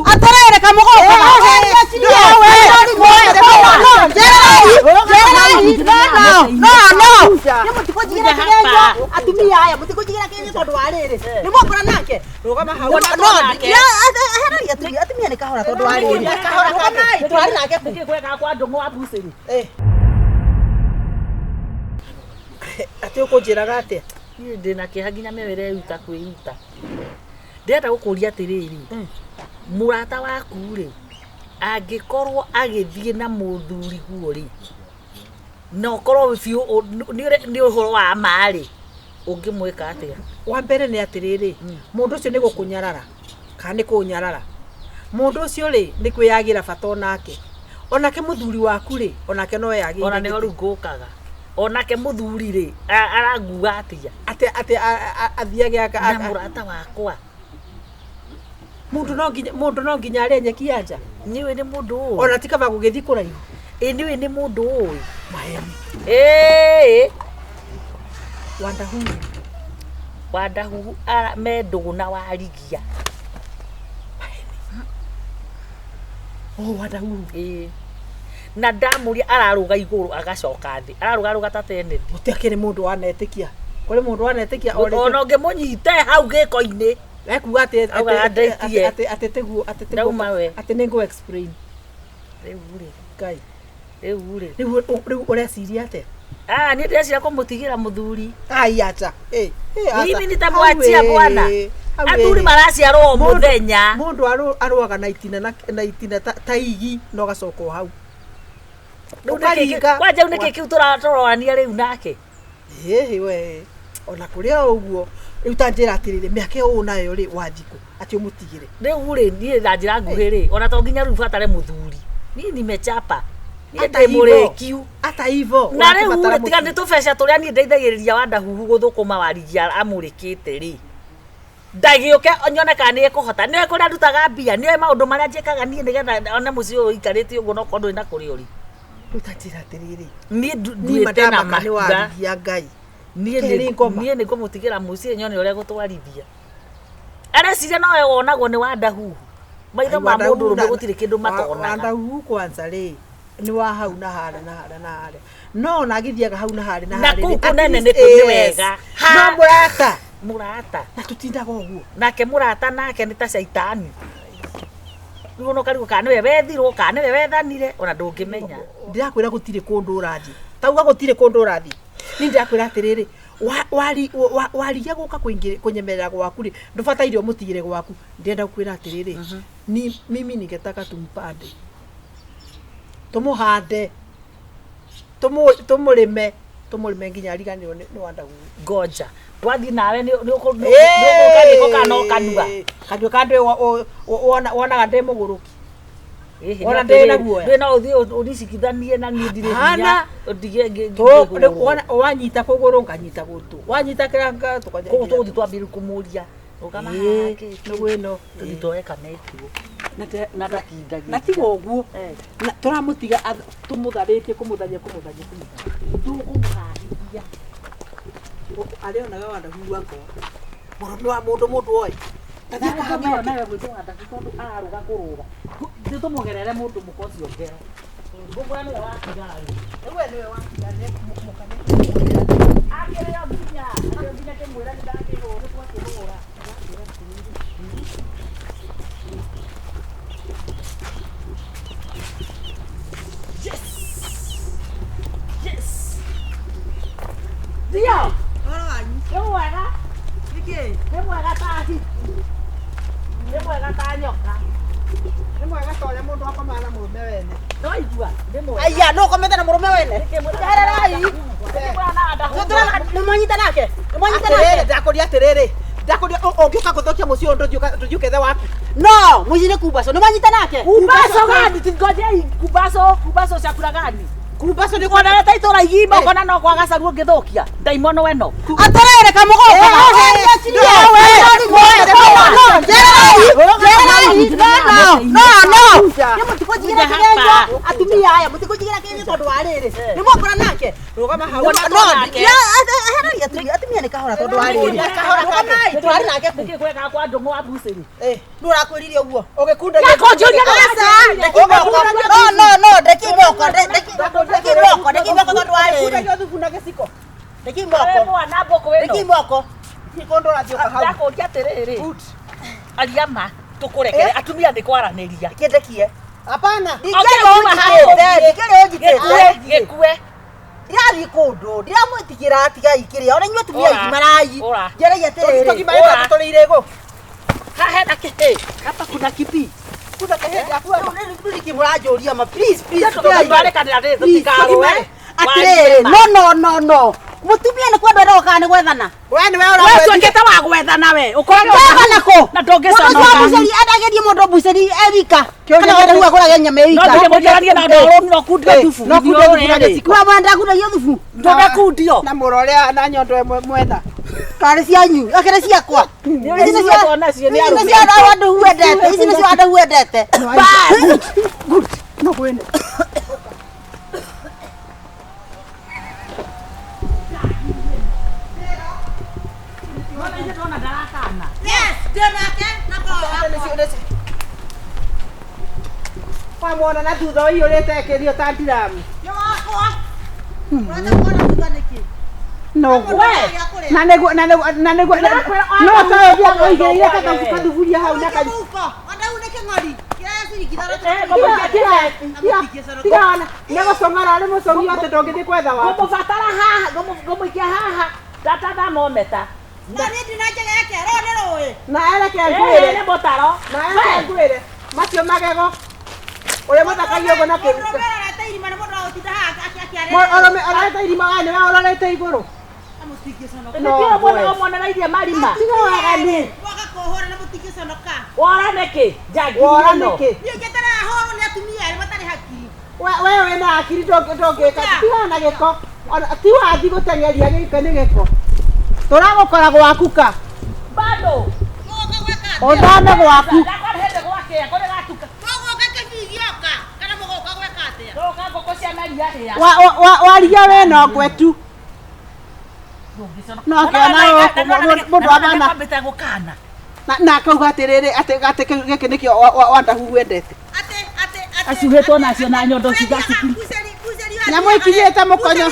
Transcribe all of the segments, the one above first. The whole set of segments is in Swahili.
atarere kamugoko atumia aya mutikujigira kinyi tondu wariri ni mokora nake rugama hau atumia ni kahora tondu wariri kahora nai twari nake kweka kwa ndungu wa buciri ati ukunjiraga atia ni ndina kiha nginya mewere yuta kwiruta ndenda gukuria atiriri murata waku ri angikorwo agithie na muthuri guo ri no korwo biu ni uhoro wa mari ungimwika atia wa mbere ni atiriri mundu ucio ni gukunyarara kana ni kunyarara mundu ucio ri ni kwiyagira bata onake muthuri waku ri onake no yagira ona ni horu ngukaga onake muthuri ri arangua atia ate athiage aka murata wakwa mundu no nginya ari nyeki anja niwe ni mundu ona tikaba gugithi kuraihu niwe ni mundu uyu maheni wandahu ara mendugu na warigia wandahu na ndamuria araruga iguru agacoka thi araruga tatene utekere mundu wanetikia kuri mundu wanetikia ona ngimunyite hau giko-ini ekuga ate teguo ate nengo explain reure kai reure riu ureciria ate ni ndeciria kumutigira muthuri ai acha mimi nitamwachia bwana athuri maraciarwo muthenya mundu aruaga na itina ta igi no gacoko hau kwanja unike kiu turatorania riu nake we ona kuria uguo riu tanjira atirire miake u nayo ri wanjiku ati umutigire riu ri ni njira nguhi ri ona to nginya riu batare muthuri ni nimechapa ni ndimure kiu ata hivyo na riu ri tiga nitubeca turia ni ndeithagiriria wandahuhu guthukuma warigia amurikite ri ndagiuke onyone kana ni ekuhota ni ekuria ndutaga mbia ni maundu maria njikaga ni nigetha ona muci uyu ikarite uguo no kondu ina kuri uri rutatira atiriri ni madama kani warigia ngai nie ni ngumutigira muci nyone uria gutwarithia areciria nowe wonagwo ni wandahuhu maitho ma mundu rumbe gutire kindu matona wandahuhu kwanza ri ni wa hau na hara no nagithiaga hau na hara na kuku nene ni wega no murata na tutindaga uguo nake murata nake ni ta shaitani riu no karigo kana we wethirwo kana we wethanire ona ndungimenya ndirakwira gutire kundu urathi tauga gutire kundu urathi ni ndirakwira atiriri warigia guka kunyemerera gwaku ri ndubataire umutigire gwaku ndenda gukwira atiriri ni mimi ningetaka tumpande tumuhande tumurime nginya ariganirwo ni wandagu ngoja twathi nawe ni ukaniko kana kanua kandu kandu wona ndemo guruki ona ndena guo ndena uthi udicikithanie na ni ndire hinya udige wanyita kuguru nganyita gutu wanyita kiranga tukaje tuthi twambiru kumuria ukama hake no tuthitoeka nekiwo na ndakindagia na tigo uguo turamutiga tumutharĩtie kumuthanya tukumuharithia arionaga wandahuhu wako murume wa mundu oi tathiaga nawe gwitũ wandahuhu tondu araruga kuruga tumugerere mundu mukocio ngero ngũkũra niwe watigari niwe watigari akĩrĩa nginya kĩmwĩra nĩndakĩrwo nĩ twakĩrũra Dio! Ni mwega? Niki? Ni mwega ta hiti. Ni mwega ta nyoka. Ni mwega ta uria mundu akomana na murume wene. No igua, ni mwega. Aya, no komete na murume wene. Tererai. Ni mwanyita nake. Ni mwanyita nake. Ndakuria atiriri. Ndakuria ungiuka guthokia mucio ndujuke the waku. No, mujire kubaso. Ni mwanyita nake. Kubaso gani? Tingojei kubaso chakula gani? Kubaso ni kona leta itora igimba kona no kwa gacaru ngithukia ndaimono weno atarere kamugoko no atumia aya mutikujigira kinyi tondu wariri ni mokora nake Rugama hau. No, atumia nä kahora tondå warä nake nä gweka kwa ndå wa mbucäri nä å rakwä rire å guo å gä kunda thubu na gä ciko mwana mbå kå wä moko kondå rathiå hau ndakå ria atä rä rä ariama tå kå rekere atumia nä kwaranä ria kä ndekie apana gä kue ndirathiä kå ndå ndiramwä tigä ra tigai kä rä a ona inyuä atumia aingä marai njereia atä rä tå tå rä ire gå hahe na kä hapa kuna kipi rä kä må ranjå ria ma tågarekanä rä tå tigarwe atä rä no mutumia nä kwendwo ndoka nä gwethana we nä we tuängäte wa gwethana we nako na ndångäconoka endagerie må ndå mbucäri ewika kana wenda huga kå rage nyama no ewika ndä må njäranie na ndå no kundia thubu ndakundagia thubu ndå kundio na må rå rä a na nyondo ĩmwe mwetha karä cianyu akä ciakwa ici nä cio andå huendete ici nä cio andå huendete no kwene wamwona na thutha å iyå rä te rio ta ndiramu na nä guo no taåthia å igä rä ire kathuburia hau na tigana nä gå cong'ara nä må cogi atä ndå ngä thiä kwetha waku ngå må batara haha ngå må ikia haha tatathamometa na ereke ngwä nä må taro na ereke ngwä re macio magego å rä a må thakagia å guo na kä ruka arete irima wa nä we å rorete igå rå nä mwena mwananairie marima tiga wagani wora nä kä wora nä kä we wä na akiri ndångä ka tigana gä ko ti wathi gå tengeria gä ke nä gä ko tå ragå kora gwaku ka bado å thome gwaku waria we no ngwetu no kä ona må ndå amana na akauga atä rä rä atä gä kä nä kä o wandahu wendete acuhä two nacio na nyondo cigaciki nyamå ikinyä te må konyo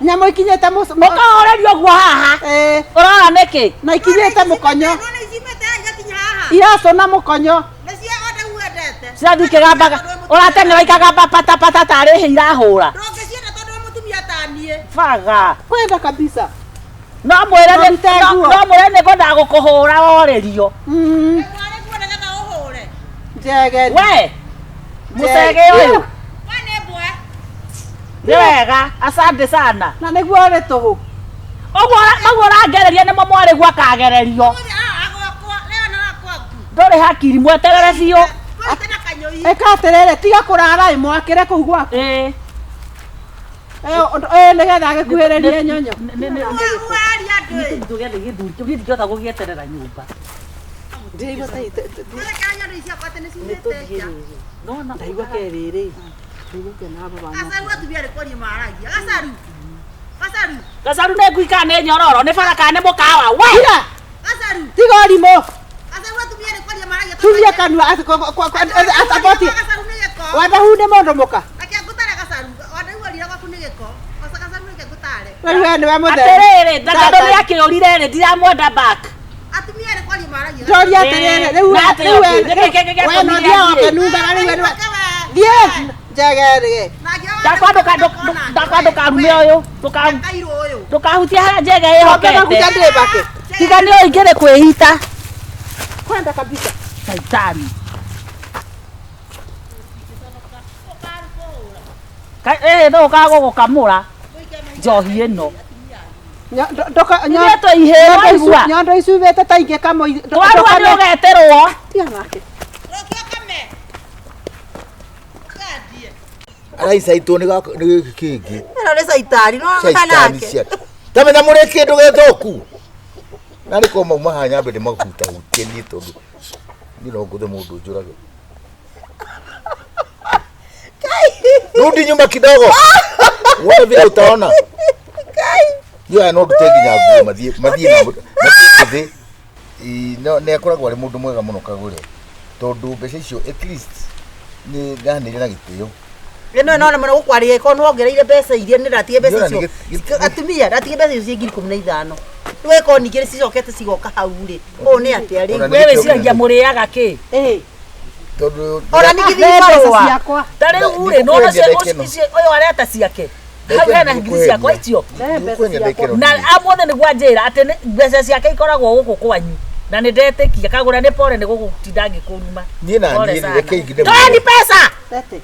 nyamå ikinyä te må kahorerio guo haha å rora nä kä na ikinyä te må konyo iracå na må konyo cirathikä gambaga å rateng'era ikagamba patapata tarä hä irahå ra baga kwenda kabisa no mwä re nä ngwendaga gå kå hå ra worerio njegeri we må cege å yå nä wega asante sana na nä guo rä tå hå ũguo ũrangereria nĩmo mwarĩguo akagererio ndũrĩ hakiri mwetegere biũ ĩka atĩrĩrĩ tiga kũrara mwakĩre kũu gwaku nĩ getha agĩkuhĩrĩrie nyonyo ndingĩhota gũgĩeterera nyũmba ndaigua kerĩrĩ gacaru nĩ nguikara nĩ nyororo nĩ bara kana nĩ mũkawa we tiga ũrimũ turia kanua wandahu nĩ mũndũ mũka atĩrĩrĩ ndakandũ nĩ akĩũrire rĩ ndiramwenda back ndoria atĩrĩrĩ rĩu no thia wakenungana rĩu thiĩ njege ndakandũkarume ũyũ ndũkahutia harĩa njege ĩhokete tiga nĩ ũingĩrĩ kwĩhita kwenda kabisa saitani no ũkagũgũkamũra njohi ĩno nyondo icumĩte ta ingĩ twarua nĩ ũgeterwo araicaitwo nĩ gĩkĩ kĩngĩ ĩno nĩ caitari no kanake tamenya mũrĩ kĩndũ gĩthũku na nĩko mauma haha nyambe ndĩmahutahutie niĩ tondũ niĩ no ngũthe mũndũ njũrage rudi nyuma kidogo Wewe vile utaona. Yo no tuteginya nguo mathie kithi. No ne akoragwo ari mundu mwega muno Kagure. Tondu mbeca icio at least ni ganire na gitio. Eno no na gukwaria ko no ongereire mbeca iria ni ratige mbeca icio. Atumia ratige mbeca icio 15,000. Wewe ko ningire cicokete cigoka hau ri. O ni atia ri. Wewe ciagia muriaga ki? Tondu ora nigithimba ciakwa. Tare ure no na cio oyo areta ciake. Hau hena ngiri ciakwa icio. Na amothe ni gwanjira ati mbeca ciake ikoragwo guku kwanyu. Na ni ndetekia Kagure ni pore ni gugutinda ngikuruma. Ni na ni reke igide. Toeni pesa. tete.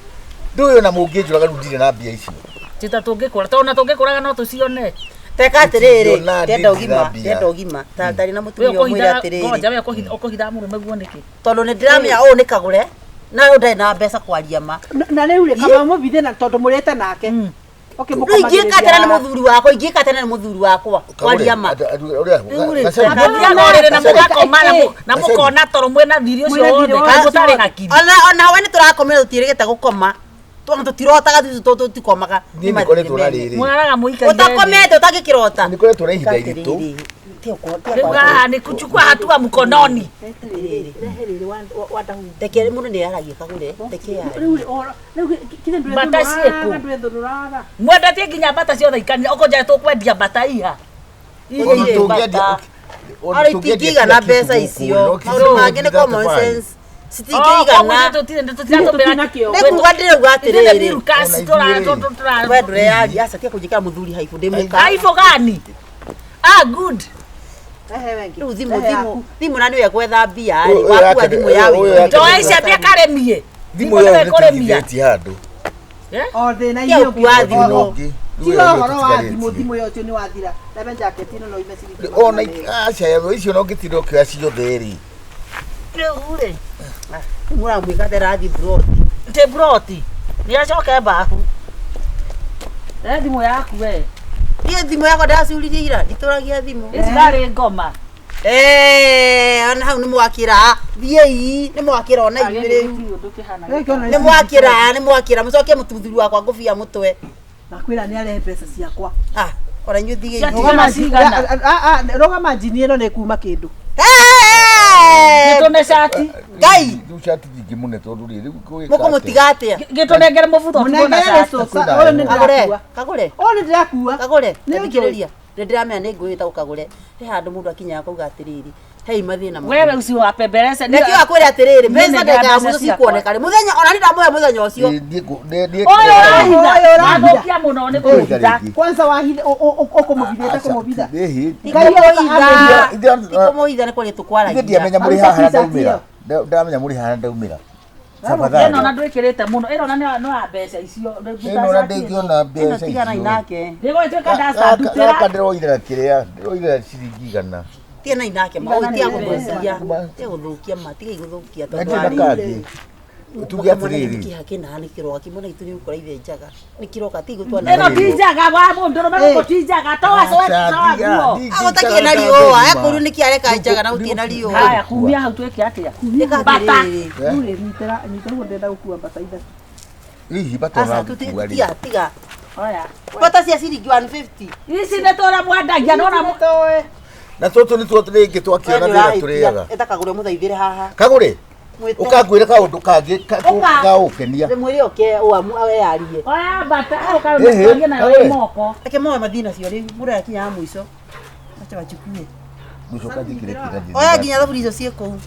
Nduyo na mungijuraga rudire na mbia icio. Tita tungikura tona tungikuraga no tucione. Teka atiriri ndenda ugima tari na mutumia mwira atiriri ngoja we ukohitha murume guoneke tondu ni ndiramenya u ni Kagure na ndai na mbeca kwaria ma na riu ri kama mubithe na tondu murete nake okay mukomagiriria ingika tena ni muthuri wakwa ingika tena ni muthuri wakwa kwaria ma ngorere na mugakoma na mukona toro mwena thiri ucio wothe mutari na kiri ona we ni turakomera tutirigite gukoma twangu tutirotaga tutikomaga ni kore turariri mwaraga muika utakomete utagikirota ni kore turahinda iritu ni kuchukua hatua mkononi tekere mundu ni aragia Kagure tekere bata cieku mwendatie nginya bata ciothe ikanire okonja tukwendia bata iha ari tikiga na mbeca icio maundu mangi ni common sense sitigigana nikuga ndirauga atiriri we ndureyari acatia kunjikira muthuri haibu ndimuka haibu gani good riu thimu na niwe gwetha mbia ri wakua thimu yawe toicia mbia karemie thimu yo kuremia ti handu o thina iyo kwa thimu tiga horo wa thimu yo cio ni wathira na jacket ino no ime ciri ona acha yo icio no ngitiro kia cio theri ure mura mwika terathi broti te broti ni acoke bahu thimu yaku we Iyo thimu yako ndacuririe ira ndituragia thimu isirari ngoma ona hau ni mwakira thiei ni mwakira ona igire ni mwakira mucoke mututhuru wakwa ngufia mutwe nakwira ni are mbeca ciakwa ora nyu thige rogama njini ino ni kuma kindu gitone shati ngai du shati jigimune tondu ri muko mutigatia gitonengere mubutho tubona shati oyo ni Kagure oyo ni ndirakua Kagure ndikiriria ndiramenya ni ngwita Kagure ri handu mundu akinya akauga atiriri hei mathina wewe ucio wa pemberese niki akwira atiriri mbeca ndega muzo cikuoneka ri muthenya ona ni ndamoya muthenya ucio oyo rathokia muno ni kuhitha kwanza wahitha ukumubithite kumubitha ikomohitha ni kwari tukwaragia ndiamenya muri haha ndaumira ndamenya muri haha ndaumira eno na ndwikirite muno eno na no mbeca icio eno na ndigona mbeca icio tigana inake ndigo itweka ndasa ndutira kandiroithira kiria ndiroithira ciringi igana tina inake mautia guthukia teguthukia matiga iguthukia tondu tuge atiriri kihakina ni kiroka kimona itu ni ukora ithe njaga ni kiroka tigo twana eno tijaga wa mundu no meko tijaga toa so guo agotakie na riwa ekuru ni kiareka njaga na utie na riwa haya kumia hau tweke atia bata nure nitera ndenda gukua bata ithatu hihi batona tiga oya bata cia ciringi 150 ici ne tora mwandagia nona mutoe na toto ni tuotu ringi twakiona thira turiaga eta Kagure muthaithire haha Kagure ukagwira kaundu kangi gaukenia mwiri oke uamu awe yarie oya bata ukarugia na wewe moko eke moya mathina cio ri mura akinya mwiso acha wachukue mwisho kathikire kiraji oya nginya thaburi icio cie kuu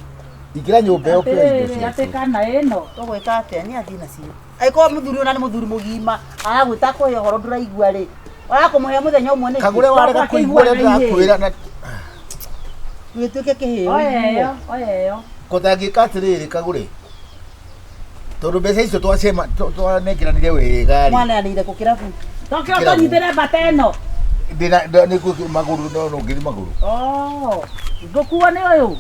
ikira nyumba yo kio atekana eno tugwika atia ni athina cio aiko muthuri ona ni muthuri mugima agwita ko yo horo nduraigua ri oya kumuhe muthenya umwe ni Kagure warega kuigua ri ndakwira na gwituke kihio oya kothangika atiriri Kagure tondu mbeca icio twanengeranire wega mwana anire ku kirabu tokio tonyitire bata eno ndina ni ku maguru no ngiri maguru ndukuwa ni uyu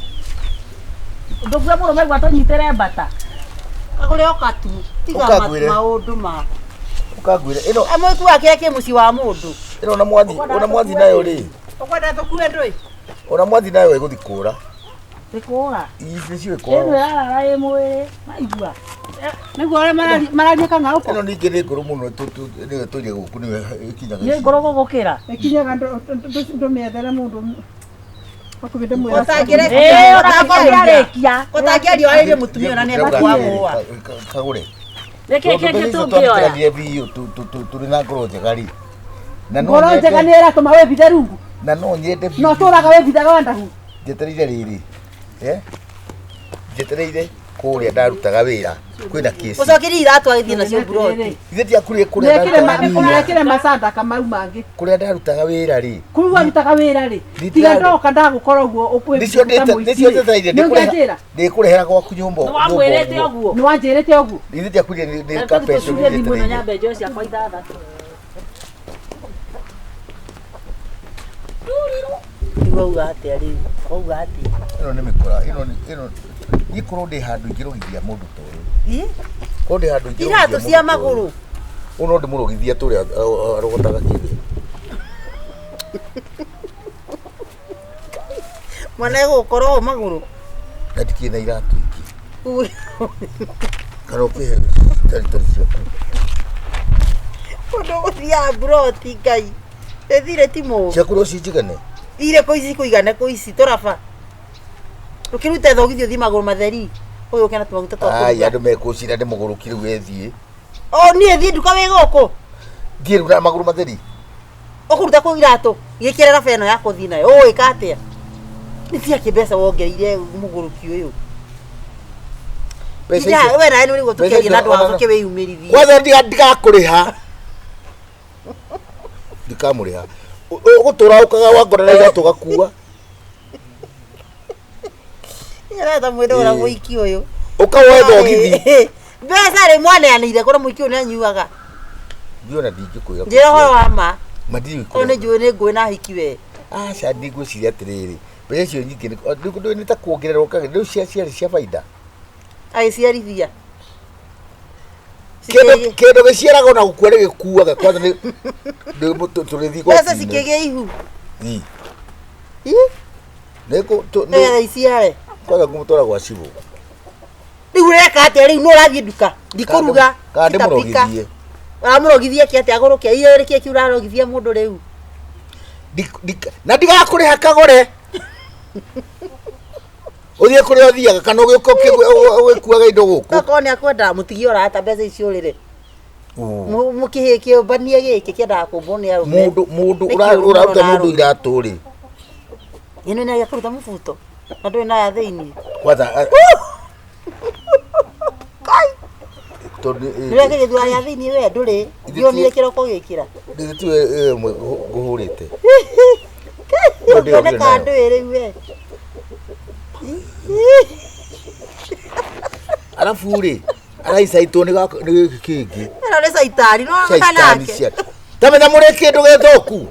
ndukuwa muno megwa tonyitire bata Kagure okatu tiga maundu ma ukagwire ino amwe tu akeke muci wa mundu ino na mwathi nayo ri ukwenda tukue ndui ona mwathi nayo iguthikura Ikora. Ici Eno kwao. yara ye mwere. Maigua. Niguo arĩa mararia kang'aũko Ĩno ningĩ nĩ ngũrũ mũno nĩwe tũire gũkũ nĩwe ĩkinyaga Nĩ ngorogo gukira. ĩkinyaga ndũmĩethere mũndũ hakuhĩ ndĩmwĩra Ũtangĩarĩkia. Ũtangĩaria warĩrie mũtumia na nĩenda kwagũa. Kagũre. Reke tũngĩoya. Tũrĩ na ngoro njega rĩ. Na ngoro njega nĩ ĩratũma wĩbithe rungu na no nyende no tũraga wĩbithaga wandahu njetereire rĩrĩ njetereire kũrĩa ndarutaga wĩra kwĩna kĩci Ũcokirie iratũ agĩthiĩ nacio buroti. ithe ndiakũrire kũrĩa nekire macandaka mau mangĩ kũrĩa ndarutaga wĩra rĩ kũu arutaga wĩra rĩ tiga ndoka ndagũkora ũguo nĩcio ndetereire ndĩkũrehera gwaku nyũmba Nĩ wamwĩrĩte ũguo. nĩ wanjĩrĩte ũguo ithe ndiakũrire nĩ Kapeto kapeto tusulie thimũ na nyambe njo ciakwa ithathatũ. Uga atĩa rĩu? Uga atĩa? ĩno nĩ mĩkora ĩno ikorwo ndĩ handũ ingĩrogithia mũndũ ta ũyũ korwo ndĩ handũ Iratũ cia magũrũ. ũno ndĩmũrogithia tũrĩa arogotaga kĩndũ Mwana egũkorwo magũrũ. na ndikĩna iratũ ingĩ kana ũkĩhe taritari ciaku Ũndũ gũthiaga buroti Ngai. Ethire ti mũũru. ciaku no cinjigane Ire kũ ici kũigane kũ ici tũraba. Ũkĩruta thogithio thi magũrũ matheri. Ũyũ ũkena tũmaguta twa ai kũruga. andũ mekũcira ndĩmũgũrũki rĩu ethiĩ O niĩ thiĩ nduka wĩ gũkũ. thiĩ rĩu na magũrũ matheri Ũkũruta kũ iratũ. Gĩkĩre raba ĩno ya kũthi nayo. Ũĩ ka atĩa? Nĩ tia kĩmbeca wongereire mũgũrũki ũyũ. Ija we nawe nĩ ũrĩgwo tũkĩaria na andũ ao tũkĩwĩyumĩrithia. kwanza ndigakũrĩha ndikamũrĩha ũgũtũra ũkaga wangorera iratũ gakua Nĩarenda mwĩra ũrĩa mũiki ũyũ. ũkawoe thogithi Mbeca rĩ mwaneanĩire kũrĩa mũiki ũyũ nĩanyuaga. ndiona ndingĩkwĩra Njĩra ũhoro wa ma. mandiri Ũyũ nĩ njũĩ nĩ ngũĩ na hiki we. aca ndigwĩciria atĩrĩrĩ mbeca icio nyingĩ nĩ ta kuongererwo rĩu ciarĩ cia baida Agĩciarithia. kĩndũ gĩciaraga ona gũkua gĩkuaga kwanza tũrĩthiĩ Mbeca cikĩgĩa ihu. Nĩgetha iciare. kwanza ngũmũtwara gwa cibũ Rĩu ũreka atĩa rĩu no ũrathiĩ nduka. Ndikũruga. kana ndĩmũrogithie Ũramũrogithia kĩ atĩa agũrũke iyo rĩkĩ kĩ ũrarogithia mũndũ rĩu. na ndigakũrĩha Kagũre ũthiĩ kũrĩa ũthiaga kana ũgĩkuaga indo gũkũ Gakorwo nĩ akwendaga mũtigie ũrata mbeca icio rĩrĩ. Mũkĩhĩ kĩũmbania gĩkĩ kĩendaga kũmbwo nĩ arũme. mũndũ ũraruta mũndũ iratũ rĩ Ĩno nĩ agĩkũruta mũbuto. Na ndũrĩ naya thĩinĩ. kwanza Nĩwe gĩgĩthura ya thĩinĩ we ndũrĩ. Ndionire kĩroko gĩkĩra. ndĩgĩtue ngũhũrĩte Ndoneka ndũĩ rĩu we. arabu rĩ araicaitwo nĩ gĩkĩ kĩngĩ Ĩno nĩ caitani no kanake. tamenya mũrĩ kĩndũ gĩthũku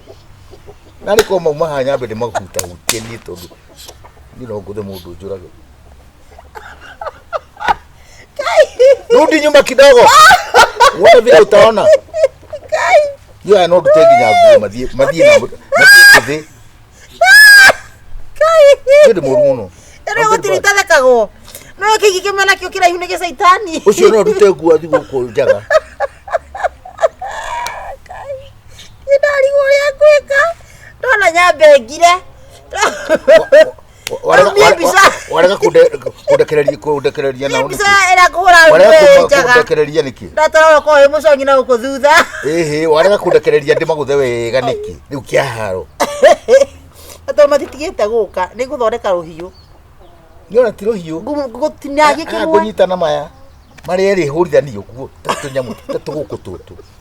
na nĩ koma uma haha nyambe ndĩmahutahutie niĩ tondũ niĩ no ngũthe mũndũ njũrage rudi nyuma kidogo uone vile utaona hiyo ya no ndute nginya nguo mathiĩ thĩ ndĩ mũru mũno Ĩno gũtiritathekagwo. No kĩngĩ kĩmena kĩo kĩraihu nĩ gĩcaitani. ũcio no ndute nguo athiĩ gũkũ njaga Ndarigwo ũrĩa ngwĩka. Ndona nyambe ngire. warega kũndekereria na Mbica ĩrĩa ngũhũra warega njaga. kũndekereria nĩkĩ Ndatara ko he mũconyi na gũkũ thutha. ĩhĩ warega kũndekereria ndĩmagũthe wega nĩkĩ rĩu kĩa haro Atau matitigĩte gũka. Nĩ ngũthondeka rũhiũ. nĩona ti rũhiũ Gũtinangia kĩmwe. ngũnyita na maya marĩa erĩ hũrithanio ũguo tũnyamũ tũgũkũ tũtũ